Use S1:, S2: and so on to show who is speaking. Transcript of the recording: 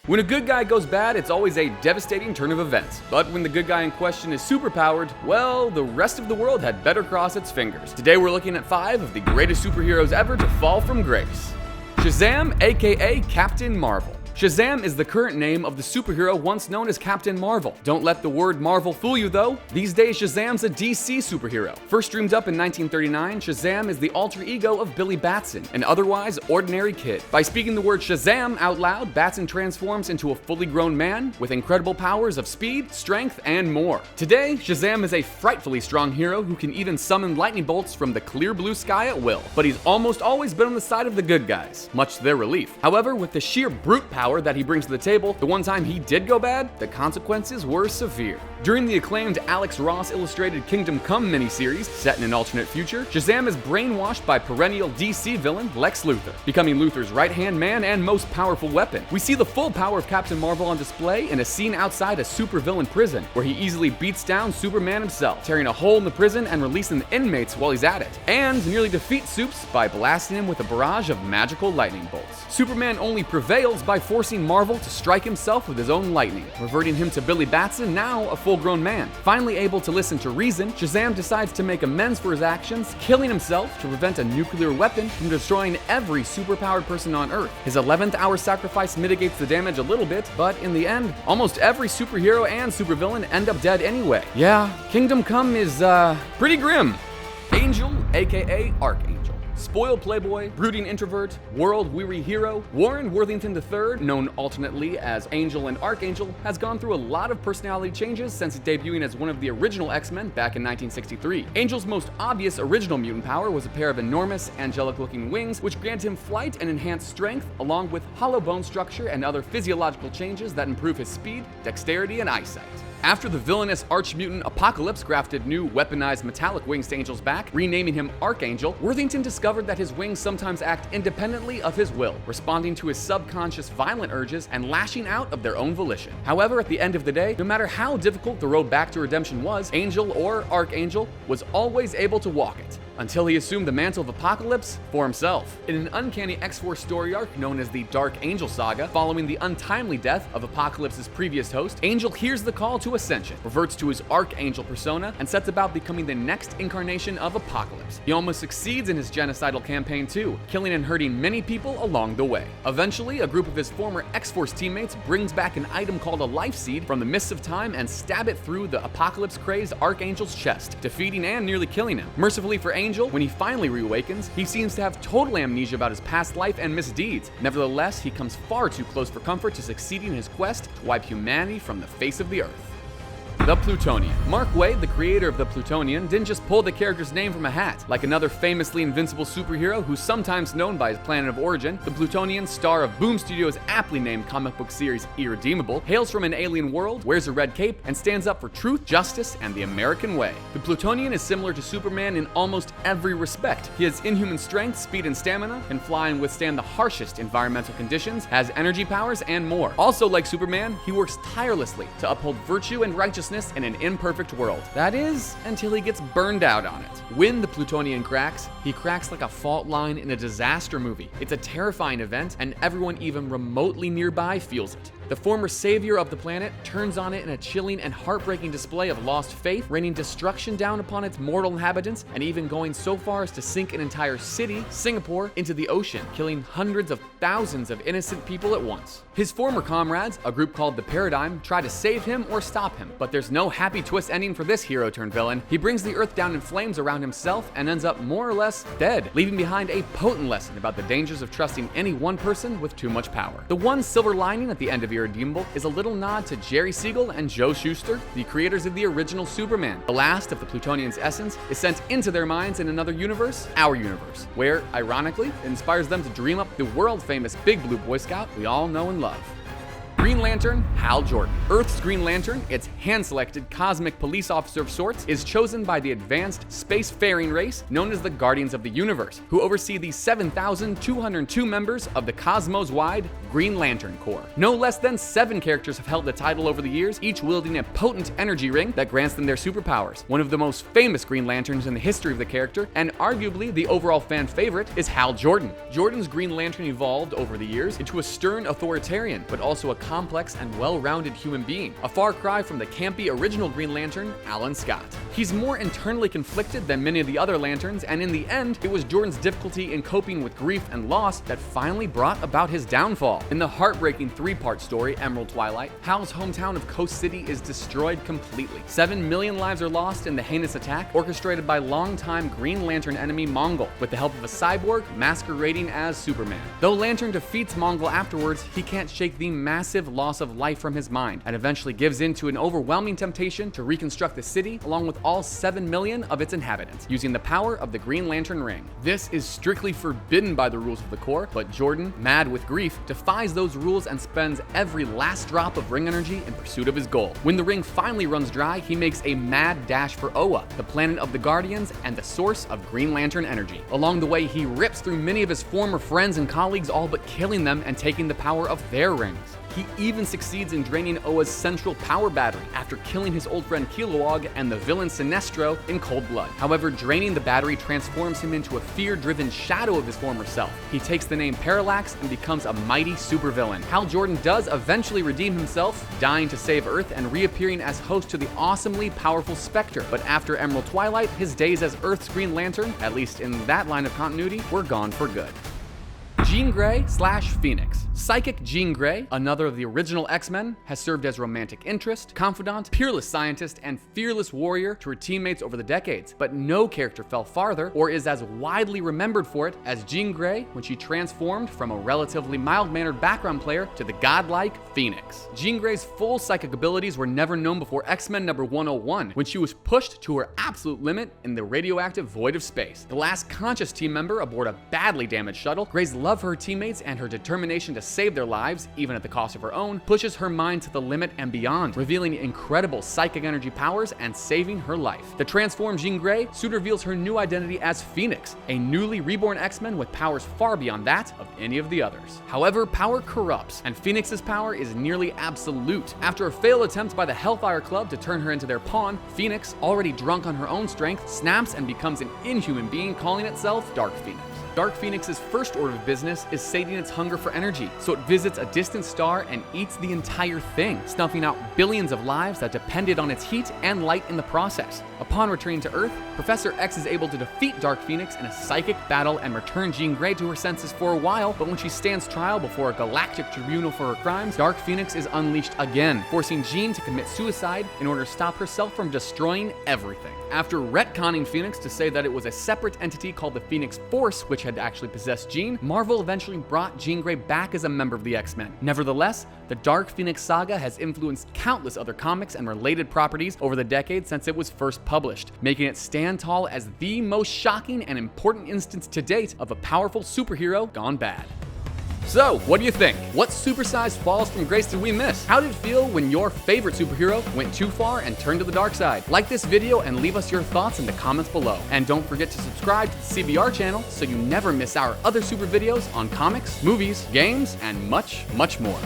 S1: When a good guy goes bad, it's always a devastating turn of events. But when the good guy in question is superpowered, well, the rest of the world had better cross its fingers. Today we're looking at 5 of the greatest superheroes ever to fall from grace. Shazam, aka Captain Marvel. Shazam is the current name of the superhero once known as Captain Marvel. Don't let the word Marvel fool you though. These days Shazam's a DC superhero. First dreamed up in 1939, Shazam is the alter ego of Billy Batson, an otherwise ordinary kid. By speaking the word Shazam out loud, Batson transforms into a fully grown man with incredible powers of speed, strength, and more. Today, Shazam is a frightfully strong hero who can even summon lightning bolts from the clear blue sky at will. But he's almost always been on the side of the good guys, much to their relief. However, with the sheer brute power that he brings to the table, the one time he did go bad, the consequences were severe. During the acclaimed Alex Ross illustrated Kingdom Come miniseries, set in an alternate future, Shazam is brainwashed by perennial DC villain Lex Luthor, becoming Luthor's right-hand man and most powerful weapon. We see the full power of Captain Marvel on display in a scene outside a supervillain prison, where he easily beats down Superman himself, tearing a hole in the prison and releasing the inmates while he's at it, and nearly defeats Supes by blasting him with a barrage of magical lightning bolts. Superman only prevails by forcing Marvel to strike himself with his own lightning, reverting him to Billy Batson, now a full-grown man. Finally able to listen to reason, Shazam decides to make amends for his actions, killing himself to prevent a nuclear weapon from destroying every superpowered person on Earth. His 11th hour sacrifice mitigates the damage a little bit, but in the end, almost every superhero and supervillain end up dead anyway. Yeah, Kingdom Come is, pretty grim. Angel, aka Archangel. Spoiled playboy, brooding introvert, world-weary hero, Warren Worthington III, known alternately as Angel and Archangel, has gone through a lot of personality changes since debuting as one of the original X-Men back in 1963. Angel's most obvious original mutant power was a pair of enormous, angelic-looking wings, which granted him flight and enhanced strength, along with hollow bone structure and other physiological changes that improve his speed, dexterity, and eyesight. After the villainous arch-mutant Apocalypse grafted new weaponized metallic wings to Angel's back, renaming him Archangel, Worthington discovered that his wings sometimes act independently of his will, responding to his subconscious violent urges and lashing out of their own volition. However, at the end of the day, no matter how difficult the road back to redemption was, Angel or Archangel was always able to walk it, until he assumed the mantle of Apocalypse for himself. In an uncanny X-Force story arc known as the Dark Angel Saga, following the untimely death of Apocalypse's previous host, Angel hears the call to ascension, reverts to his Archangel persona, and sets about becoming the next incarnation of Apocalypse. He almost succeeds in his genocidal campaign too, killing and hurting many people along the way. Eventually, a group of his former X-Force teammates brings back an item called a life seed from the mists of time and stab it through the Apocalypse-crazed Archangel's chest, defeating and nearly killing him. Mercifully for Angel, when he finally reawakens, he seems to have total amnesia about his past life and misdeeds. Nevertheless, he comes far too close for comfort to succeeding in his quest to wipe humanity from the face of the earth. The Plutonian. Mark Waid, the creator of the Plutonian, didn't just pull the character's name from a hat. Like another famously invincible superhero who's sometimes known by his planet of origin, the Plutonian, star of Boom Studios' aptly named comic book series Irredeemable, hails from an alien world, wears a red cape, and stands up for truth, justice, and the American way. The Plutonian is similar to Superman in almost every respect. He has inhuman strength, speed, and stamina, can fly and withstand the harshest environmental conditions, has energy powers, and more. Also, like Superman, he works tirelessly to uphold virtue and righteousness in an imperfect world. That is, until he gets burned out on it. When the Plutonian cracks, he cracks like a fault line in a disaster movie. It's a terrifying event, and everyone even remotely nearby feels it. The former savior of the planet turns on it in a chilling and heartbreaking display of lost faith, raining destruction down upon its mortal inhabitants, and even going so far as to sink an entire city, Singapore, into the ocean, killing hundreds of thousands of innocent people at once. His former comrades, a group called the Paradigm, try to save him or stop him, but there's no happy twist ending for this hero turned villain. He brings the earth down in flames around himself and ends up more or less dead, leaving behind a potent lesson about the dangers of trusting any one person with too much power. The one silver lining at the end of Irredeemable is a little nod to Jerry Siegel and Joe Shuster, the creators of the original Superman. The last of the Plutonian's essence is sent into their minds in another universe, our universe, where, ironically, it inspires them to dream up the world-famous Big Blue Boy Scout we all know and love. Green Lantern, Hal Jordan. Earth's Green Lantern, its hand-selected cosmic police officer of sorts, is chosen by the advanced spacefaring race known as the Guardians of the Universe, who oversee the 7,202 members of the cosmos-wide Green Lantern Corps. No less than 7 characters have held the title over the years, each wielding a potent energy ring that grants them their superpowers. One of the most famous Green Lanterns in the history of the character, and arguably the overall fan favorite, is Hal Jordan. Jordan's Green Lantern evolved over the years into a stern authoritarian, but also a complex and well-rounded human being, a far cry from the campy original Green Lantern, Alan Scott. He's more internally conflicted than many of the other Lanterns, and in the end, it was Jordan's difficulty in coping with grief and loss that finally brought about his downfall. In the heartbreaking three-part story, Emerald Twilight, Hal's hometown of Coast City is destroyed completely. 7 million lives are lost in the heinous attack orchestrated by longtime Green Lantern enemy Mongol, with the help of a cyborg masquerading as Superman. Though Lantern defeats Mongol afterwards, he can't shake the massive loss of life from his mind, and eventually gives in to an overwhelming temptation to reconstruct the city along with all 7 million of its inhabitants, using the power of the Green Lantern ring. This is strictly forbidden by the rules of the Corps, but Jordan, mad with grief, defies those rules and spends every last drop of ring energy in pursuit of his goal. When the ring finally runs dry, he makes a mad dash for Oa, the planet of the Guardians and the source of Green Lantern energy. Along the way, he rips through many of his former friends and colleagues, all but killing them and taking the power of their rings. He even succeeds in draining Oa's central power battery after killing his old friend Kilowog and the villain Sinestro in cold blood. However, draining the battery transforms him into a fear-driven shadow of his former self. He takes the name Parallax and becomes a mighty supervillain. Hal Jordan does eventually redeem himself, dying to save Earth and reappearing as host to the awesomely powerful Spectre. But after Emerald Twilight, his days as Earth's Green Lantern, at least in that line of continuity, were gone for good. Jean Grey / Phoenix. Psychic Jean Grey, another of the original X-Men, has served as romantic interest, confidant, peerless scientist, and fearless warrior to her teammates over the decades, but no character fell farther or is as widely remembered for it as Jean Grey when she transformed from a relatively mild-mannered background player to the godlike Phoenix. Jean Grey's full psychic abilities were never known before X-Men number 101, when she was pushed to her absolute limit in the radioactive void of space. The last conscious team member aboard a badly damaged shuttle, Grey's love for her teammates and her determination to save their lives, even at the cost of her own, pushes her mind to the limit and beyond, revealing incredible psychic energy powers and saving her life. The transformed Jean Grey soon reveals her new identity as Phoenix, a newly reborn X-Men with powers far beyond that of any of the others. However, power corrupts, and Phoenix's power is nearly absolute. After a failed attempt by the Hellfire Club to turn her into their pawn, Phoenix, already drunk on her own strength, snaps and becomes an inhuman being calling itself Dark Phoenix. Dark Phoenix's first order of business is sating its hunger for energy, so it visits a distant star and eats the entire thing, snuffing out billions of lives that depended on its heat and light in the process. Upon returning to Earth, Professor X is able to defeat Dark Phoenix in a psychic battle and return Jean Grey to her senses for a while, but when she stands trial before a galactic tribunal for her crimes, Dark Phoenix is unleashed again, forcing Jean to commit suicide in order to stop herself from destroying everything. After retconning Phoenix to say that it was a separate entity called the Phoenix Force which had actually possessed Jean, Marvel eventually brought Jean Grey back as a member of the X-Men. Nevertheless, the Dark Phoenix saga has influenced countless other comics and related properties over the decades since it was first published, making it stand tall as the most shocking and important instance to date of a powerful superhero gone bad. So, what do you think? What supersized falls from grace did we miss? How did it feel when your favorite superhero went too far and turned to the dark side? Like this video and leave us your thoughts in the comments below. And don't forget to subscribe to the CBR channel so you never miss our other super videos on comics, movies, games, and much, much more.